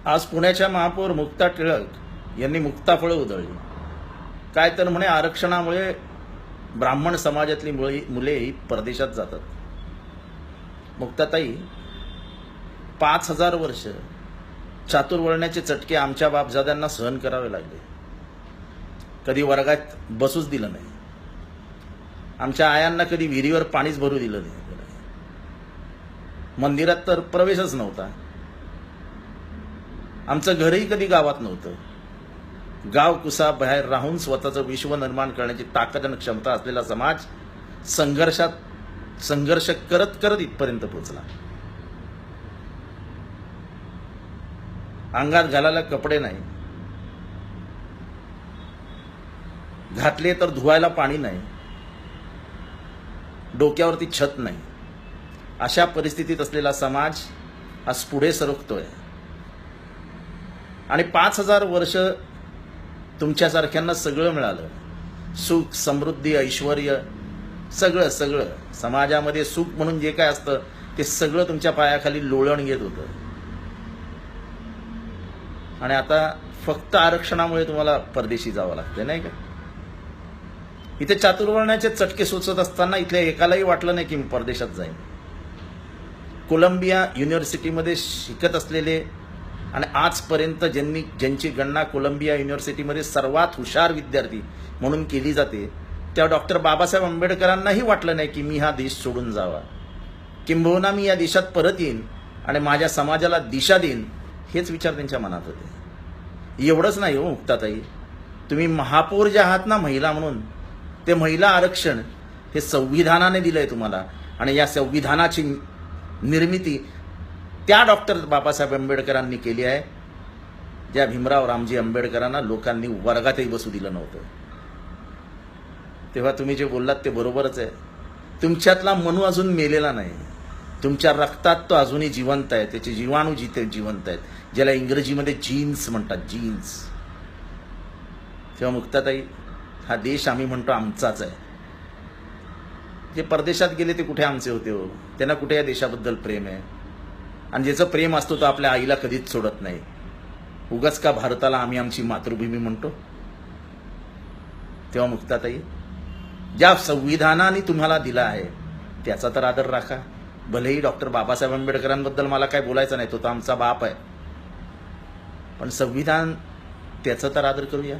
आज पुण्याच्या महापौर मुक्ता टिळक यांनी मुक्ताफळं उधळली. काय तर म्हणे आरक्षणामुळे ब्राह्मण समाजातली मुले परदेशात जातात. मुक्ताताई, 5,000 वर्ष चातुर्वर्ण्याचे चटके आमच्या बापजाद्यांना सहन करावे लागले. कधी वर्गात बसूच दिलं नाही. आमच्या आयांना कधी विहिरीवर पाणीच भरू दिलं नाही. मंदिरात तर प्रवेशच नव्हता. आमचं घरही कधी गावात नव्हतं. गाव कुसा बाहेर राहून स्वतःचं विश्व निर्माण करण्याची ताकद आणि क्षमता असलेला समाज संघर्ष करत करत इथपर्यंत पोहोचला. अंगात घालायला कपडे नाही, घातले तर धुवायला पाणी नाही, डोक्यावरती छत नाही. अशा परिस्थितीत असलेला समाज आज पुढे सरकतोय. आणि 5,000 वर्ष तुमच्यासारख्यांना सगळं मिळालं. सुख, समृद्धी, ऐश्वर्य, सगळं सगळं समाजामध्ये सुख म्हणून जे काय असतं ते सगळं तुमच्या पायाखाली लोळण येत होतं. आणि आता फक्त आरक्षणामुळे तुम्हाला परदेशी जावं लागतं, नाही का? इथे चातुर्वर्ण्याचे चटके सुचत असताना इथल्या एकालाही वाटलं नाही की मी परदेशात जाईन. कोलंबिया युनिव्हर्सिटीमध्ये शिकत असलेले आणि आजपर्यंत ज्यांची गणना कोलंबिया युनिव्हर्सिटीमध्ये सर्वात हुशार विद्यार्थी म्हणून केली जाते, त्या डॉक्टर बाबासाहेब आंबेडकरांनाही वाटलं नाही की मी हा देश सोडून जावा. किंबहुना मी या देशात परत येईन आणि माझ्या समाजाला दिशा देईन, हेच विचार त्यांच्या मनात होते. एवढंच नाही हो मुक्ताताई, तुम्ही महापौर जे आहात ना महिला म्हणून, ते महिला आरक्षण हे संविधानाने दिलंय तुम्हाला. आणि या संविधानाची निर्मिती त्या डॉक्टर बाबासाहेब आंबेडकरांनी केली आहे, ज्या भीमराव रामजी आंबेडकरांना लोकांनी वर्गातही बसू दिलं नव्हतं. तेव्हा तुम्ही जे बोललात ते बरोबरच आहे. तुमच्यातला मनू अजून मेलेला नाही. तुमच्या रक्तात तो अजूनही जिवंत आहे. त्याचे जीवाणू जिवंत आहेत, ज्याला इंग्रजीमध्ये जीन्स म्हणतात, जीन्स. तेव्हा मुक्ताताई, हा देश आम्ही म्हणतो आमचाच आहे. जे परदेशात गेले ते कुठे आमचे होते हो? त्यांना कुठे या देशाबद्दल प्रेम आहे? आणि ज्याचं प्रेम असतो तो आपल्या आईला कधीच सोडत नाही. उगाच का भारताला आम्ही आमची मातृभूमी म्हणतो? तेव्हा मुक्ताताई, ज्या संविधानाने तुम्हाला दिला आहे त्याचा तर आदर राखा. भलेही डॉक्टर बाबासाहेब आंबेडकरांबद्दल मला काय बोलायचं नाही, तो तर आमचा बाप आहे, पण संविधान त्याचा तर आदर करूया.